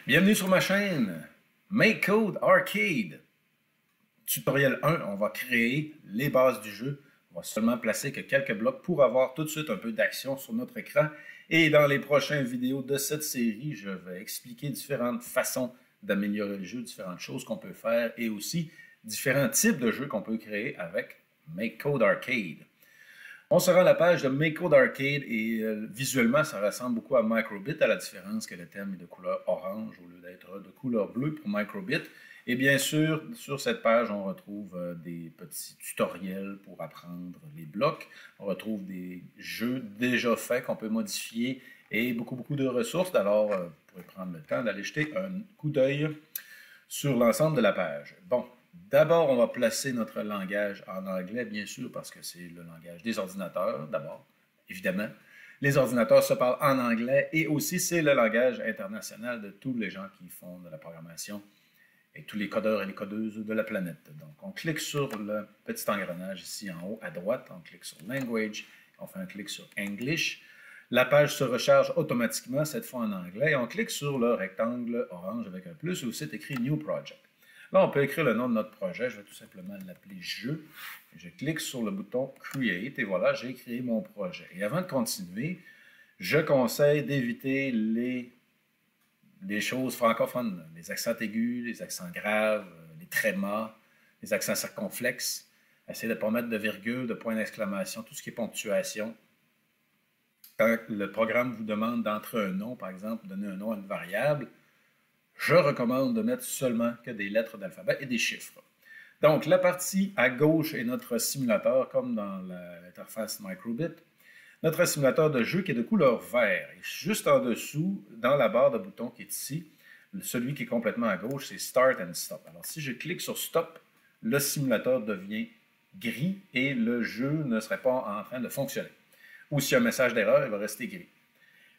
Bienvenue sur ma chaîne Make Code Arcade. Tutoriel 1, on va créer les bases du jeu. On va seulement placer que quelques blocs pour avoir tout de suite un peu d'action sur notre écran. Et dans les prochaines vidéos de cette série, je vais expliquer différentes façons d'améliorer le jeu, différentes choses qu'on peut faire et aussi différents types de jeux qu'on peut créer avec Make Code Arcade. On se rend à la page de Make Code Arcade et visuellement, ça ressemble beaucoup à Microbit, à la différence que le thème est de couleur orange au lieu d'être de couleur bleue pour Microbit. Et bien sûr, sur cette page, on retrouve des petits tutoriels pour apprendre les blocs. On retrouve des jeux déjà faits qu'on peut modifier et beaucoup de ressources. Alors, vous pourrez prendre le temps d'aller jeter un coup d'œil sur l'ensemble de la page. Bon. D'abord, on va placer notre langage en anglais, bien sûr, parce que c'est le langage des ordinateurs, d'abord, évidemment. Les ordinateurs se parlent en anglais et aussi c'est le langage international de tous les gens qui font de la programmation et tous les codeurs et les codeuses de la planète. Donc, on clique sur le petit engrenage ici en haut à droite, on clique sur Language, on fait un clic sur English. La page se recharge automatiquement, cette fois en anglais, et on clique sur le rectangle orange avec un plus où c'est écrit New Project. Là, on peut écrire le nom de notre projet. Je vais tout simplement l'appeler « Jeu ». Je clique sur le bouton « Create » et voilà, j'ai créé mon projet. Et avant de continuer, je conseille d'éviter les choses francophones, les accents aigus, les accents graves, les trémas, les accents circonflexes. Essayez de ne pas mettre de virgule, de point d'exclamation, tout ce qui est ponctuation. Quand le programme vous demande d'entrer un nom, par exemple, donner un nom à une variable, je recommande de mettre seulement que des lettres d'alphabet et des chiffres. Donc, la partie à gauche est notre simulateur, comme dans l'interface Microbit. Notre simulateur de jeu qui est de couleur vert. Et juste en dessous, dans la barre de boutons qui est ici, celui qui est complètement à gauche, c'est Start and Stop. Alors, si je clique sur Stop, le simulateur devient gris et le jeu ne serait pas en train de fonctionner. Ou s'il y a un message d'erreur, il va rester gris.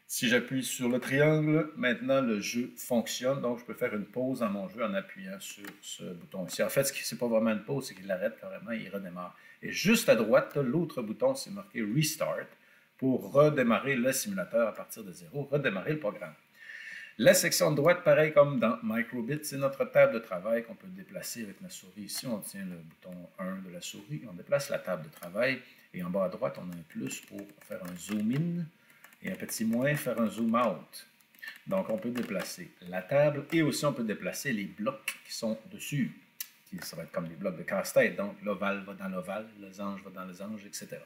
Si j'appuie sur le triangle, maintenant le jeu fonctionne, donc je peux faire une pause dans mon jeu en appuyant sur ce bouton ici. En fait, ce n'est pas vraiment une pause, c'est qu'il l'arrête carrément et il redémarre. Et juste à droite, l'autre bouton, c'est marqué Restart pour redémarrer le simulateur à partir de zéro, redémarrer le programme. La section de droite, pareil comme dans Microbit, c'est notre table de travail qu'on peut déplacer avec la souris. Ici, on tient le bouton 1 de la souris, on déplace la table de travail et en bas à droite, on a un plus pour faire un zoom in. Et un petit moins, faire un zoom out. Donc, on peut déplacer la table et aussi on peut déplacer les blocs qui sont dessus. Ça va être comme des blocs de casse-tête. Donc, l'ovale va dans l'ovale, le losange va dans le losange, etc.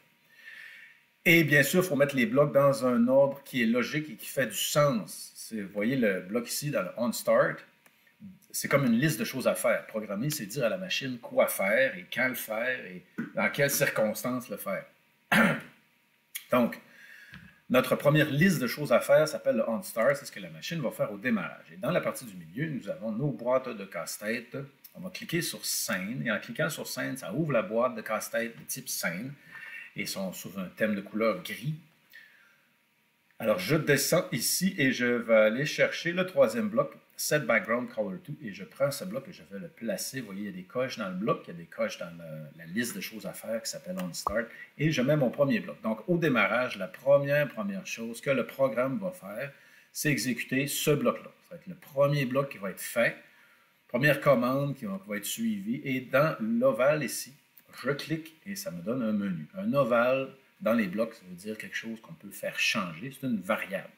Et bien sûr, il faut mettre les blocs dans un ordre qui est logique et qui fait du sens. Vous voyez le bloc ici dans le On Start. C'est comme une liste de choses à faire. Programmer, c'est dire à la machine quoi faire et quand le faire et dans quelles circonstances le faire. Donc, notre première liste de choses à faire s'appelle le On Start, c'est ce que la machine va faire au démarrage. Et dans la partie du milieu, nous avons nos boîtes de casse-tête. On va cliquer sur Scène, et en cliquant sur Scène, ça ouvre la boîte de casse-tête de type Scène, et sont sous un thème de couleur gris. Alors, je descends ici et je vais aller chercher le troisième bloc, Set Background Color 2, et je prends ce bloc et je vais le placer. Vous voyez, il y a des coches dans le bloc, il y a des coches dans la liste de choses à faire qui s'appelle On Start, et je mets mon premier bloc. Donc, au démarrage, la première chose que le programme va faire, c'est exécuter ce bloc-là. Ça va être le premier bloc qui va être fait, première commande qui va être suivie, et dans l'ovale ici, je clique et ça me donne un menu. Un ovale dans les blocs, ça veut dire quelque chose qu'on peut faire changer, c'est une variable.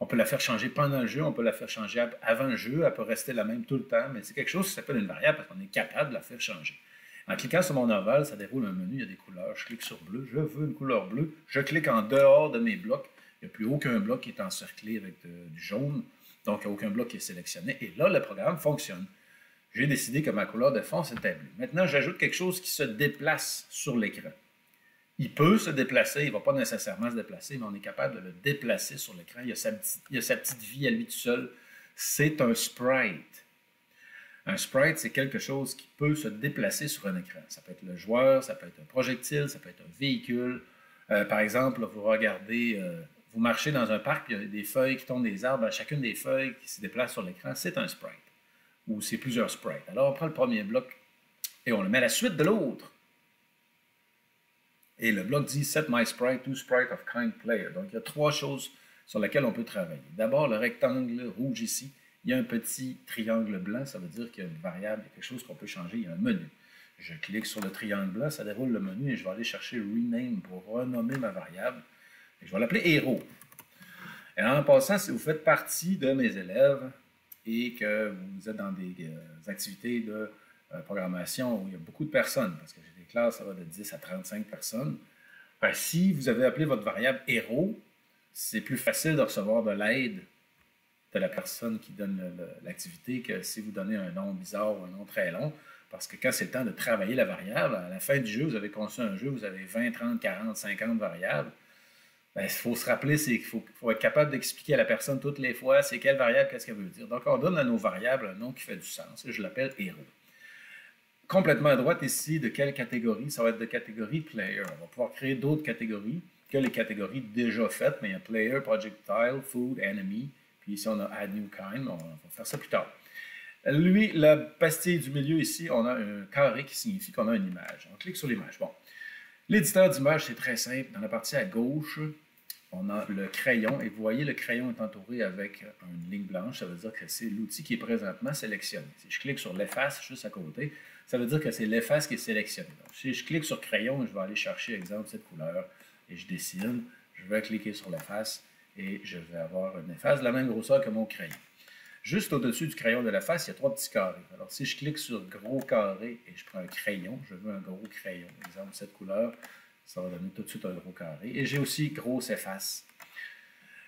On peut la faire changer pendant le jeu, on peut la faire changer avant le jeu, elle peut rester la même tout le temps, mais c'est quelque chose qui s'appelle une variable parce qu'on est capable de la faire changer. En cliquant sur mon ovale, ça déroule un menu, il y a des couleurs, je clique sur bleu, je veux une couleur bleue, je clique en dehors de mes blocs, il n'y a plus aucun bloc qui est encerclé avec du jaune, donc il n'y a aucun bloc qui est sélectionné, et là, le programme fonctionne. J'ai décidé que ma couleur de fond, c'était bleu. Maintenant, j'ajoute quelque chose qui se déplace sur l'écran. Il peut se déplacer, il ne va pas nécessairement se déplacer, mais on est capable de le déplacer sur l'écran. Il a sa petite vie à lui tout seul. C'est un sprite. Un sprite, c'est quelque chose qui peut se déplacer sur un écran. Ça peut être le joueur, ça peut être un projectile, ça peut être un véhicule. Par exemple, vous regardez, vous marchez dans un parc, puis il y a des feuilles qui tombent des arbres. Chacune des feuilles qui se déplace sur l'écran, c'est un sprite. Ou c'est plusieurs sprites. Alors, on prend le premier bloc et on le met à la suite de l'autre. Et le bloc dit « Set my sprite to sprite of kind player ». Donc, il y a trois choses sur lesquelles on peut travailler. D'abord, le rectangle rouge ici, il y a un petit triangle blanc, ça veut dire qu'il y a une variable, il y a quelque chose qu'on peut changer, il y a un menu. Je clique sur le triangle blanc, ça déroule le menu et je vais aller chercher Rename pour renommer ma variable. Et je vais l'appeler Héros. Et en passant, si vous faites partie de mes élèves et que vous êtes dans des activités de programmation où il y a beaucoup de personnes, parce que j'ai des classes, ça va de 10 à 35 personnes, ben, si vous avez appelé votre variable Héros, c'est plus facile de recevoir de l'aide de la personne qui donne l'activité que si vous donnez un nom bizarre ou un nom très long. Parce que quand c'est le temps de travailler la variable, à la fin du jeu, vous avez conçu un jeu, vous avez 20, 30, 40, 50 variables. Bien, il faut se rappeler, c'est qu'il faut être capable d'expliquer à la personne toutes les fois c'est quelle variable, qu'est-ce qu'elle veut dire. Donc, on donne à nos variables un nom qui fait du sens. Je l'appelle héros. Complètement à droite ici, de quelle catégorie? Ça va être de catégorie player. On va pouvoir créer d'autres catégories que les catégories déjà faites, mais il y a player, projectile, food, enemy. Puis ici, on a add new kind, on va faire ça plus tard. Lui, la pastille du milieu ici, on a un carré qui signifie qu'on a une image. On clique sur l'image. Bon. L'éditeur d'image, c'est très simple. Dans la partie à gauche, on a le crayon. Et vous voyez, le crayon est entouré avec une ligne blanche. Ça veut dire que c'est l'outil qui est présentement sélectionné. Si je clique sur l'efface juste à côté, ça veut dire que c'est l'efface qui est sélectionné. Donc, si je clique sur crayon, je vais aller chercher, exemple, cette couleur et je dessine. Je vais cliquer sur l'efface et je vais avoir une efface de la même grosseur que mon crayon. Juste au-dessus du crayon de la face, il y a 3 petits carrés. Alors, si je clique sur gros carré et je prends un crayon, je veux un gros crayon, exemple cette couleur, ça va donner tout de suite un gros carré. Et j'ai aussi grosse efface.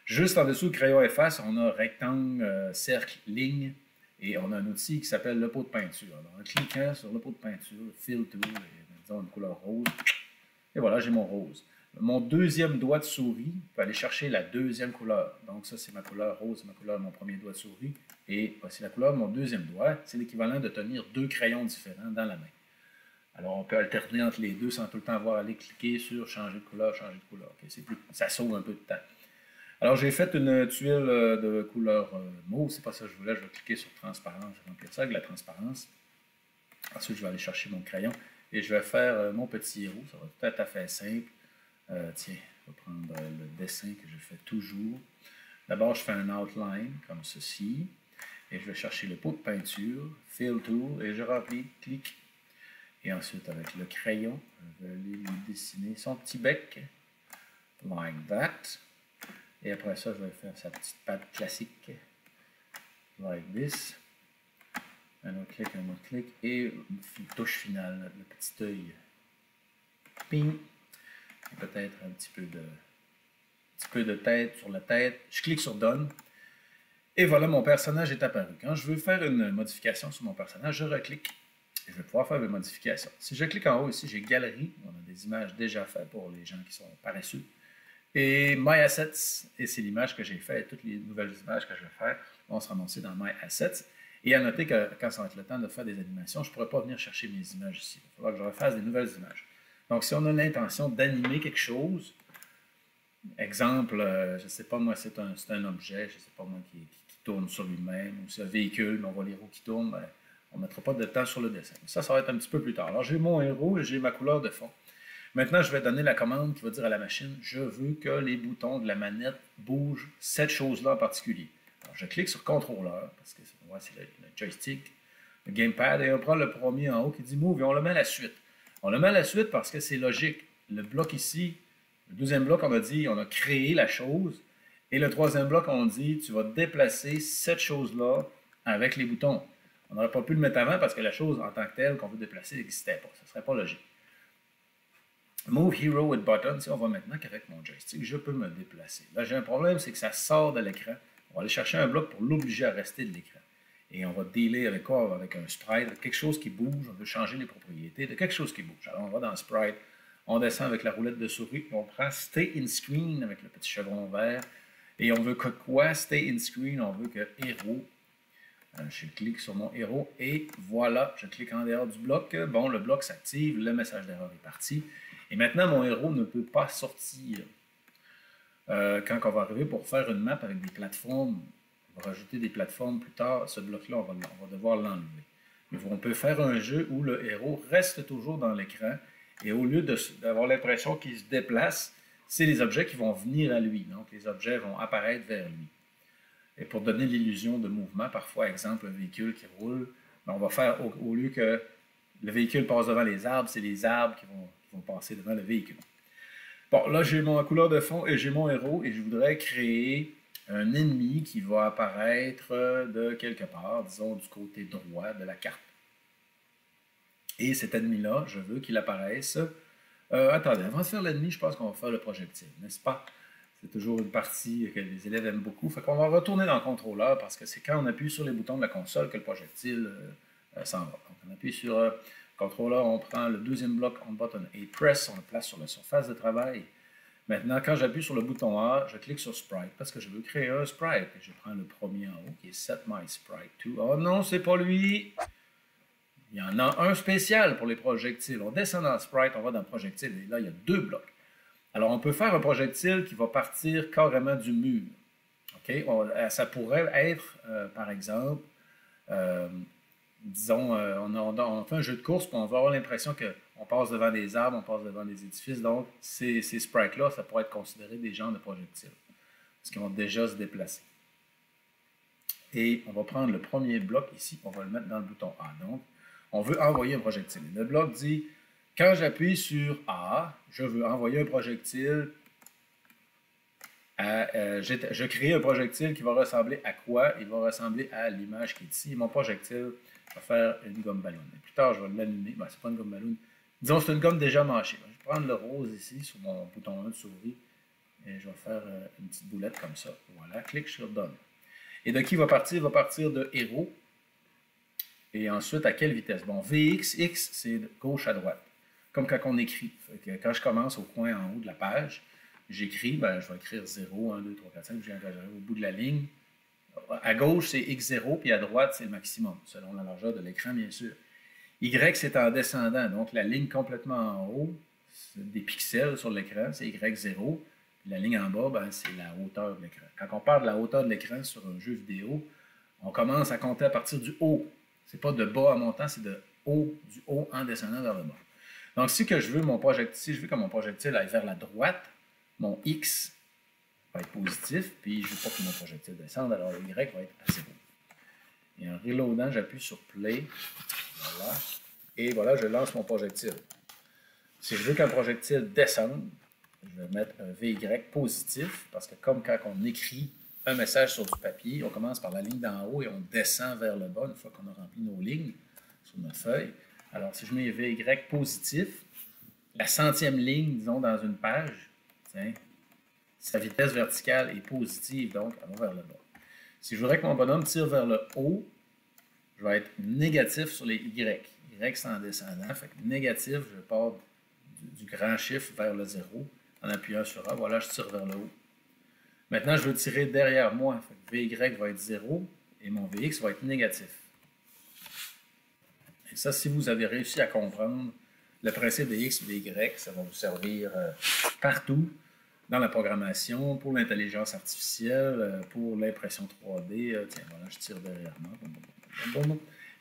Juste en dessous du crayon efface, on a rectangle, cercle, ligne, et on a un outil qui s'appelle le pot de peinture. Alors, en cliquant sur le pot de peinture, fill tool, et disons une couleur rose, et voilà, j'ai mon rose. Mon deuxième doigt de souris peut aller chercher la deuxième couleur. Donc ça, c'est ma couleur rose, c'est ma couleur de mon premier doigt de souris. Et voici la couleur de mon deuxième doigt. C'est l'équivalent de tenir 2 crayons différents dans la main. Alors, on peut alterner entre les deux sans tout le temps avoir à aller cliquer sur changer de couleur, changer de couleur. Okay? Ça sauve un peu de temps. Alors, j'ai fait une tuile de couleur mauve. C'est pas ça que je voulais. Je vais cliquer sur transparence. Je vais remplir ça avec la transparence. Ensuite, je vais aller chercher mon crayon et je vais faire mon petit héros. Ça va être tout à fait simple. Tiens, je vais prendre le dessin que je fais toujours. D'abord, je fais un outline comme ceci. Et je vais chercher le pot de peinture, Fill Tool, et je remplis, clic. Et ensuite, avec le crayon, je vais aller lui dessiner son petit bec, like that. Et après ça, je vais faire sa petite patte classique, like this. Un autre clic, et une touche finale, le petit œil. Ping! Peut-être un petit peu de tête sur la tête. Je clique sur Done. Et voilà, mon personnage est apparu. Quand je veux faire une modification sur mon personnage, je reclique et je vais pouvoir faire des modifications. Si je clique en haut ici, j'ai Galerie. On a des images déjà faites pour les gens qui sont paresseux. Et My Assets, et c'est l'image que j'ai faite. Toutes les nouvelles images que je vais faire vont se ramasser dans My Assets. Et à noter que quand ça va être le temps de faire des animations, je ne pourrai pas venir chercher mes images ici. Il va falloir que je refasse des nouvelles images. Donc, si on a l'intention d'animer quelque chose, exemple, je ne sais pas moi, c'est un objet, je ne sais pas moi, qui tourne sur lui-même, ou c'est un véhicule, mais on voit les roues qui tournent, ben, on ne mettra pas de temps sur le dessin. Ça va être un petit peu plus tard. Alors, j'ai mon héros et j'ai ma couleur de fond. Maintenant, je vais donner la commande qui va dire à la machine, je veux que les boutons de la manette bougent cette chose-là en particulier. Alors, je clique sur contrôleur, parce que c'est le joystick, le gamepad, et on prend le premier en haut qui dit move, et on le met à la suite. On le met à la suite parce que c'est logique. Le bloc ici, le deuxième bloc, on a dit, on a créé la chose. Et le troisième bloc, on dit, tu vas déplacer cette chose-là avec les boutons. On n'aurait pas pu le mettre avant parce que la chose en tant que telle qu'on veut déplacer n'existait pas. Ça ne serait pas logique. Move Hero with Button, si on voit maintenant qu'avec mon joystick, je peux me déplacer. Là, j'ai un problème, c'est que ça sort de l'écran. On va aller chercher un bloc pour l'obliger à rester de l'écran. Et on va dealer avec quoi? Avec un sprite, avec quelque chose qui bouge. On veut changer les propriétés de quelque chose qui bouge. Alors, on va dans Sprite, on descend avec la roulette de souris, on prend Stay in Screen avec le petit chevron vert. Et on veut que quoi? Stay in Screen, on veut que héros. Je clique sur mon héros et voilà, je clique en dehors du bloc. Bon, le bloc s'active, le message d'erreur est parti. Et maintenant, mon héros ne peut pas sortir. Quand on va arriver pour faire une map avec des plateformes, on va rajouter des plateformes plus tard, ce bloc-là, on va devoir l'enlever. Mais on peut faire un jeu où le héros reste toujours dans l'écran et au lieu d'avoir l'impression qu'il se déplace, c'est les objets qui vont venir à lui. Donc, les objets vont apparaître vers lui. Et pour donner l'illusion de mouvement, parfois, exemple, un véhicule qui roule, ben, on va faire, au lieu que le véhicule passe devant les arbres, c'est les arbres qui vont passer devant le véhicule. Bon, là, j'ai ma couleur de fond et j'ai mon héros et je voudrais créer un ennemi qui va apparaître de quelque part, disons du côté droit de la carte. Et cet ennemi-là, je veux qu'il apparaisse. Attendez, avant de faire l'ennemi, je pense qu'on va faire le projectile, n'est-ce pas? C'est toujours une partie que les élèves aiment beaucoup. Fait qu'on va retourner dans le contrôleur parce que c'est quand on appuie sur les boutons de la console que le projectile s'en va. Donc, on appuie sur le contrôleur, on prend le deuxième bloc on button et press, on le place sur la surface de travail. Maintenant, quand j'appuie sur le bouton A, je clique sur Sprite parce que je veux créer un sprite. Et je prends le premier en haut qui est Set My Sprite to. Oh non, c'est pas lui! Il y en a un spécial pour les projectiles. On descend dans le Sprite, on va dans le projectile et là, il y a deux blocs. Alors, on peut faire un projectile qui va partir carrément du mur. Okay? Ça pourrait être, par exemple, disons, on fait un jeu de course, puis on va avoir l'impression qu'on passe devant des arbres, on passe devant des édifices. Donc, ces sprites-là, ça pourrait être considéré des genres de projectiles, parce qu'ils vont déjà se déplacer. Et on va prendre le premier bloc ici, on va le mettre dans le bouton A. Donc, on veut envoyer un projectile. Le bloc dit, quand j'appuie sur A, je veux envoyer un projectile. Je crée un projectile qui va ressembler à quoi? Il va ressembler à l'image qui est ici. Mon projectile va faire une gomme ballon. Plus tard, je vais l'allumer. Ben, c'est pas une gomme ballon. Disons, c'est une gomme déjà mâchée. Je vais prendre le rose ici sur mon bouton 1 de souris et je vais faire une petite boulette comme ça. Voilà, clique sur Done. Et de qui va partir? Il va partir de héros. Et ensuite, à quelle vitesse? Bon, VX, X, c'est de gauche à droite. Comme quand on écrit. Quand je commence au coin en haut de la page, j'écris, ben, je vais écrire 0, 1, 2, 3, 4, 5, puis j'arrive au bout de la ligne. À gauche, c'est X0, puis à droite, c'est le maximum, selon la largeur de l'écran, bien sûr. Y, c'est en descendant, donc la ligne complètement en haut, c'est des pixels sur l'écran, c'est Y0. Puis la ligne en bas, ben, c'est la hauteur de l'écran. Quand on parle de la hauteur de l'écran sur un jeu vidéo, on commence à compter à partir du haut. C'est pas de bas en montant, c'est de haut, du haut en descendant vers le bas. Donc, si je veux que mon projectile aille vers la droite, mon X va être positif, puis je ne veux pas que mon projectile descende, alors le Y va être assez beau. Et en reloadant, j'appuie sur Play, voilà, et voilà, je lance mon projectile. Si je veux qu'un projectile descende, je vais mettre un VY positif, parce que comme quand on écrit un message sur du papier, on commence par la ligne d'en haut et on descend vers le bas une fois qu'on a rempli nos lignes sur notre feuille. Alors, si je mets VY positif, la centième ligne, disons, dans une page, tiens, sa vitesse verticale est positive, donc elle va vers le bas. Si je voudrais que mon bonhomme tire vers le haut, je vais être négatif sur les Y. Y, c'est en descendant, fait que négatif, je pars du grand chiffre vers le 0 en appuyant sur A. Voilà, je tire vers le haut. Maintenant, je veux tirer derrière moi. Fait que VY va être 0 et mon VX va être négatif. Et ça, si vous avez réussi à comprendre le principe de X et de Y, ça va vous servir partout dans la programmation, pour l'intelligence artificielle, pour l'impression 3D. Tiens, voilà, je tire derrière moi.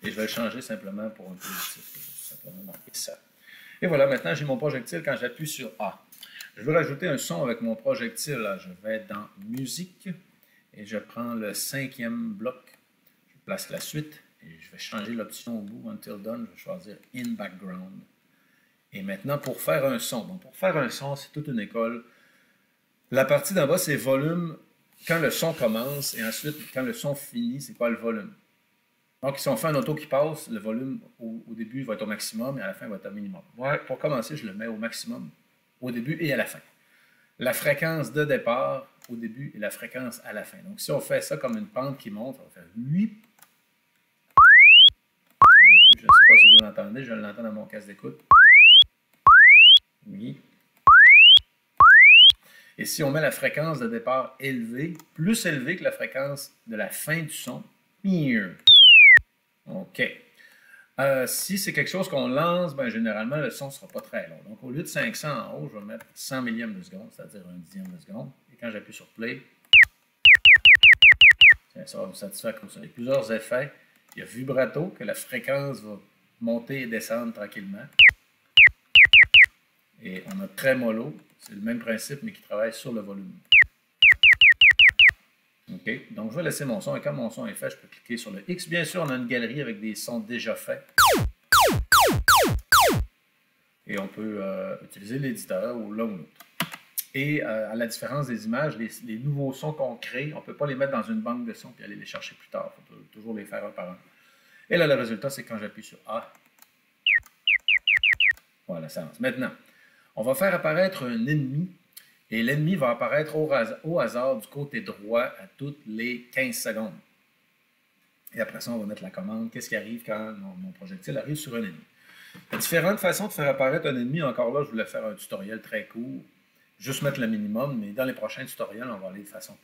Et je vais le changer simplement pour un positif. Je vais tout simplement marquer ça. Et voilà, maintenant, j'ai mon projectile quand j'appuie sur A. Je veux rajouter un son avec mon projectile. Là. Je vais dans Musique et je prends le 5e bloc. Je place la suite et je vais changer l'option au bout, Until Done. Je vais choisir In Background. Et maintenant, pour faire un son. Bon, pour faire un son, c'est toute une école. La partie d'en bas, c'est volume quand le son commence et ensuite, quand le son finit, c'est quoi le volume? Donc, si on fait un auto qui passe, le volume au début va être au maximum et à la fin va être au minimum. Ouais, pour commencer, je le mets au maximum au début et à la fin. La fréquence de départ au début et la fréquence à la fin. Donc, si on fait ça comme une pente qui monte, on va faire 8. Je ne sais pas si vous l'entendez, je l'entends dans mon casque d'écoute. Oui. Et si on met la fréquence de départ élevée, plus élevée que la fréquence de la fin du son, mieux. OK. Si c'est quelque chose qu'on lance, ben, généralement, le son ne sera pas très long. Donc, au lieu de 500 en haut, je vais mettre 100 millièmes de seconde, c'est-à-dire un dixième de seconde. Et quand j'appuie sur Play, ça va me satisfaire comme ça. Il y a plusieurs effets. Il y a vibrato, que la fréquence va monter et descendre tranquillement. Et on a trémolo, c'est le même principe, mais qui travaille sur le volume. OK, donc je vais laisser mon son et quand mon son est fait, je peux cliquer sur le X. Bien sûr, on a une galerie avec des sons déjà faits. Et on peut utiliser l'éditeur ou l'un ou l'autre. Et à la différence des images, les nouveaux sons qu'on crée, on ne peut pas les mettre dans une banque de sons et aller les chercher plus tard. Il faut toujours les faire un par un. Et là, le résultat, c'est quand j'appuie sur A. Voilà, ça lance. Maintenant, on va faire apparaître un ennemi. Et l'ennemi va apparaître au hasard du côté droit à toutes les 15 secondes. Et après ça, on va mettre la commande. Qu'est-ce qui arrive quand mon projectile arrive sur un ennemi? Il y a différentes façons de faire apparaître un ennemi. Encore là, je voulais faire un tutoriel très court. Juste mettre le minimum, mais dans les prochains tutoriels, on va aller de façon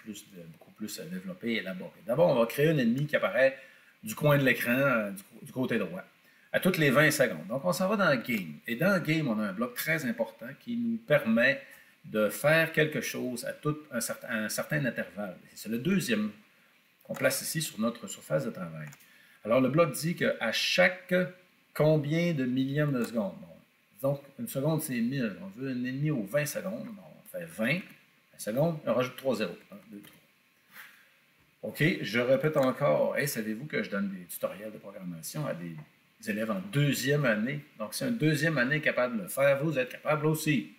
beaucoup plus développée et élaborée. D'abord, on va créer un ennemi qui apparaît du coin de l'écran, du côté droit, à toutes les 20 secondes. Donc, on s'en va dans Game. Et dans Game, on a un bloc très important qui nous permet de faire quelque chose à un certain intervalle. C'est le deuxième qu'on place ici sur notre surface de travail. Alors, le bloc dit qu'à chaque combien de millièmes de seconde? Bon, donc, une seconde, c'est 1000. On veut un ennemi aux 20 secondes. Bon, on fait 20 secondes, on rajoute 3 zéros. 1, 2, 3. OK, je répète encore. Hey, savez-vous que je donne des tutoriels de programmation à des élèves en deuxième année? Donc, si un deuxième année est capable de le faire, vous êtes capable aussi.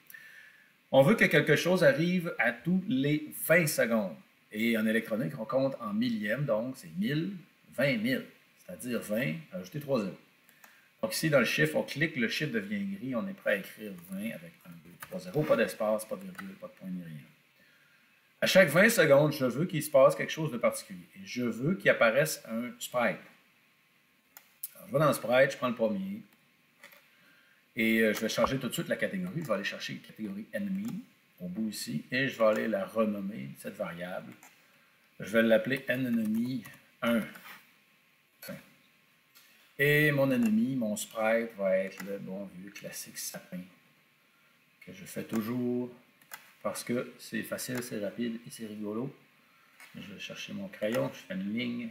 On veut que quelque chose arrive à tous les 20 secondes. Et en électronique, on compte en millièmes, donc c'est 1000, 20 000. C'est-à-dire 20, ajouter 3 zéros. Donc ici, dans le chiffre, on clique, le chiffre devient gris, on est prêt à écrire 20 avec 1, 2, 3 zéros, pas d'espace, pas de virgule, pas de point ni rien. À chaque 20 secondes, je veux qu'il se passe quelque chose de particulier. Et je veux qu'il apparaisse un sprite. Alors, je vais dans le sprite, je prends le premier. Et je vais changer tout de suite la catégorie. Je vais aller chercher la catégorie enemy au bout ici. Et je vais aller la renommer, cette variable. Je vais l'appeler enemy 1. Et mon ennemi, mon sprite, va être le bon vieux classique sapin. Que je fais toujours parce que c'est facile, c'est rapide et c'est rigolo. Je vais chercher mon crayon, je fais une ligne.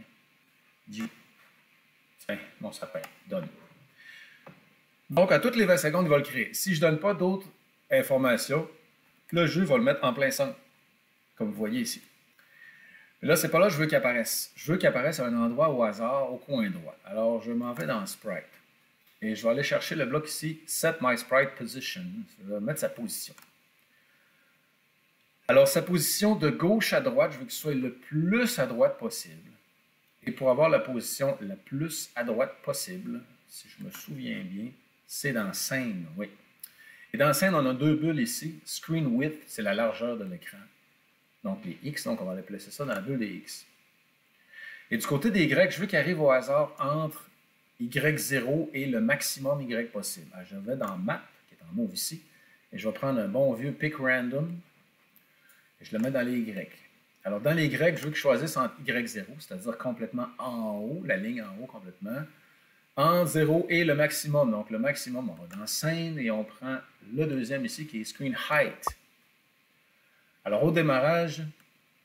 Tiens, mon sapin, donne. Donc, à toutes les 20 secondes, il va le créer. Si je ne donne pas d'autres informations, le jeu va le mettre en plein centre, comme vous voyez ici. Mais là, c'est pas là que je veux qu'il apparaisse. Je veux qu'il apparaisse à un endroit au hasard, au coin droit. Alors, je m'en vais dans Sprite. Et je vais aller chercher le bloc ici, Set My Sprite Position. Je vais mettre sa position. Alors, sa position de gauche à droite, je veux qu'il soit le plus à droite possible. Et pour avoir la position la plus à droite possible, si je me souviens bien, c'est dans Scène, oui. Et dans Scène, on a deux bulles ici. Screen Width, c'est la largeur de l'écran. Donc les X, donc on va aller placer ça dans la bulle des X. Et du côté des Y, je veux qu'il arrive au hasard entre Y0 et le maximum Y possible. Alors, je vais dans Map, qui est en mauve ici, et je vais prendre un bon vieux Pick Random, et je le mets dans les Y. Alors dans les Y, je veux qu'il choisisse entre Y0, c'est-à-dire complètement en haut, la ligne en haut complètement, en 0 et le maximum. Donc le maximum, on va dans Scène et on prend le deuxième ici qui est Screen Height. Alors au démarrage,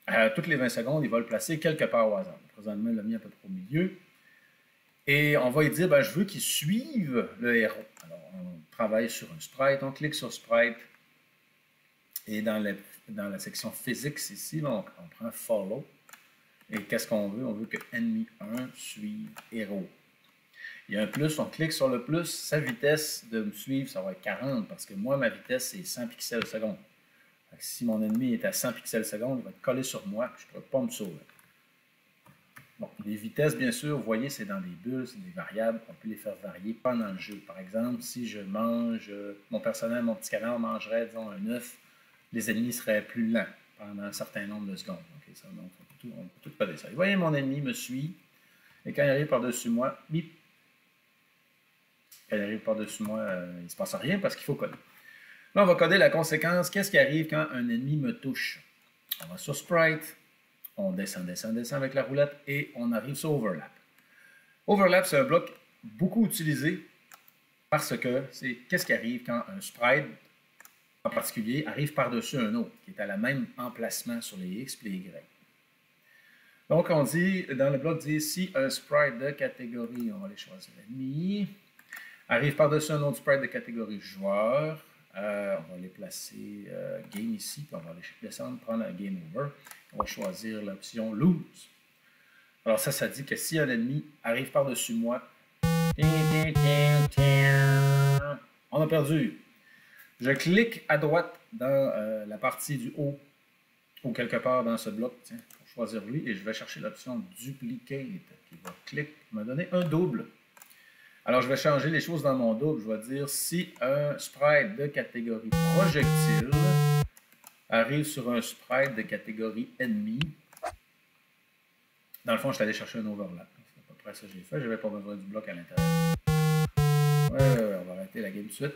à toutes les 20 secondes, il va le placer quelque part au hasard. Présentement, il l'a mis à peu près au milieu. Et on va lui dire, ben, je veux qu'il suive le héros. Alors on travaille sur un sprite, on clique sur sprite. Et dans la section physics ici, donc, on prend follow. Et qu'est-ce qu'on veut? On veut que enemy 1 suive héros. Il y a un plus, on clique sur le plus, sa vitesse de me suivre, ça va être 40 parce que moi, ma vitesse, c'est 100 pixels seconde. Si mon ennemi est à 100 pixels seconde, il va être collé sur moi, je ne pourrai pas me sauver. Bon, les vitesses, bien sûr, vous voyez, c'est dans des bulles, c'est des variables, on peut les faire varier pendant le jeu. Par exemple, si je mange, mon personnel, mon petit canard mangerait, disons, un œuf, les ennemis seraient plus lents pendant un certain nombre de secondes. Okay, ça, donc, on peut tout coder ça. Vous voyez, mon ennemi me suit, et quand il arrive par-dessus moi, bip, quand il arrive par-dessus moi, il ne se passe rien parce qu'il faut coder. Là, on va coder la conséquence. Qu'est-ce qui arrive quand un ennemi me touche? On va sur Sprite, on descend avec la roulette et on arrive sur Overlap. Overlap, c'est un bloc beaucoup utilisé parce que c'est qu'est-ce qui arrive quand un sprite, en particulier, arrive par-dessus un autre, qui est à la même emplacement sur les X et les Y. Donc, on dit, dans le bloc, dit si un sprite de catégorie, on va aller choisir l'ennemi, arrive par-dessus un autre sprite de catégorie joueur, On va les placer game ici, puis on va aller descendre, prendre un game over. On va choisir l'option lose. Alors ça dit que si un ennemi arrive par-dessus moi, on a perdu. Je clique à droite dans la partie du haut ou quelque part dans ce bloc, tiens, pour choisir lui, et je vais chercher l'option Duplicate qui va me donner un double. Alors, je vais changer les choses dans mon double. Je vais dire si un sprite de catégorie projectile arrive sur un sprite de catégorie ennemi. Dans le fond, je suis allé chercher un overlap. C'est à peu près ça que j'ai fait. Je n'avais pas besoin du bloc à l'intérieur. Ouais, on va arrêter la game tout de suite.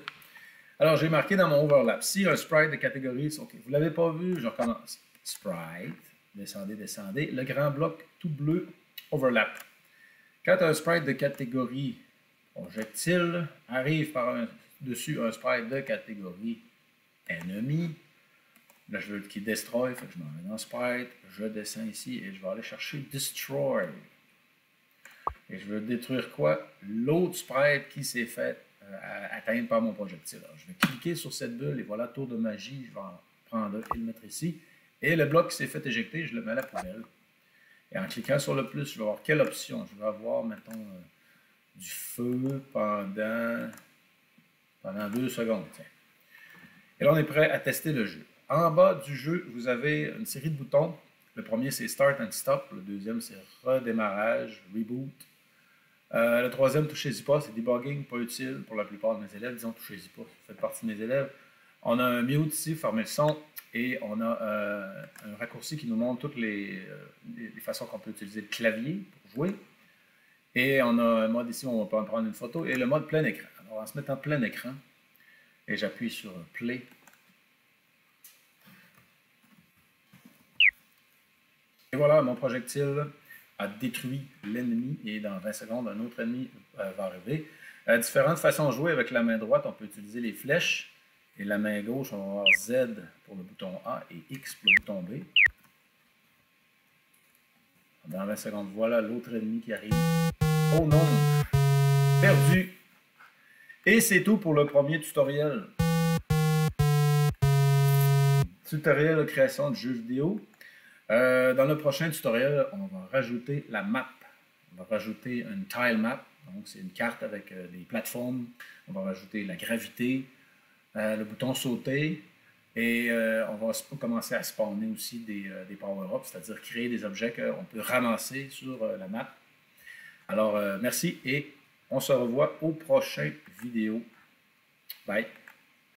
Alors, j'ai marqué dans mon overlap. Si un sprite de catégorie, OK, vous ne l'avez pas vu, je recommence. Sprite, descendez, descendez. Le grand bloc tout bleu, overlap. Quand un sprite de catégorie projectile arrive par-dessus un sprite de catégorie ennemi, là je veux qu'il destroy, fait que je m'en vais dans sprite, je descends ici et je vais aller chercher destroy. Et je veux détruire quoi? L'autre sprite qui s'est fait atteindre par mon projectile. Alors, je vais cliquer sur cette bulle et voilà, tour de magie, je vais en prendre un et le mettre ici. Et le bloc qui s'est fait éjecter, je le mets à la poubelle. Et en cliquant sur le plus, je vais avoir quelle option? Je vais avoir, mettons, du feu pendant 2 secondes. Tiens. Et là, on est prêt à tester le jeu. En bas du jeu, vous avez une série de boutons. Le premier, c'est Start and Stop. Le deuxième, c'est Redémarrage, Reboot. Le troisième, touchez-y pas, c'est Debugging, pas utile pour la plupart de mes élèves. Disons, touchez-y pas, ça fait partie de mes élèves. On a un mute ici, fermer le son. Et on a un raccourci qui nous montre toutes les façons qu'on peut utiliser le clavier pour jouer. Et on a un mode ici où on peut en prendre une photo. Et le mode plein écran. Alors, en se mettant plein écran, et j'appuie sur Play. Et voilà, mon projectile a détruit l'ennemi. Et dans 20 secondes, un autre ennemi va arriver. Différentes façons de jouer. Avec la main droite, on peut utiliser les flèches. Et la main gauche, on va avoir Z pour le bouton A et X pour le bouton B. Dans 20 secondes, voilà l'autre ennemi qui arrive. Oh non! Perdu! Et c'est tout pour le premier tutoriel. Tutoriel de création de jeux vidéo. Dans le prochain tutoriel, on va rajouter la map. On va rajouter une tile map. Donc, c'est une carte avec des plateformes. On va rajouter la gravité, le bouton sauter. Et on va commencer à spawner aussi des power-ups, c'est-à-dire créer des objets qu'on peut ramasser sur la map. Alors, merci et on se revoit aux prochaines vidéos. Bye!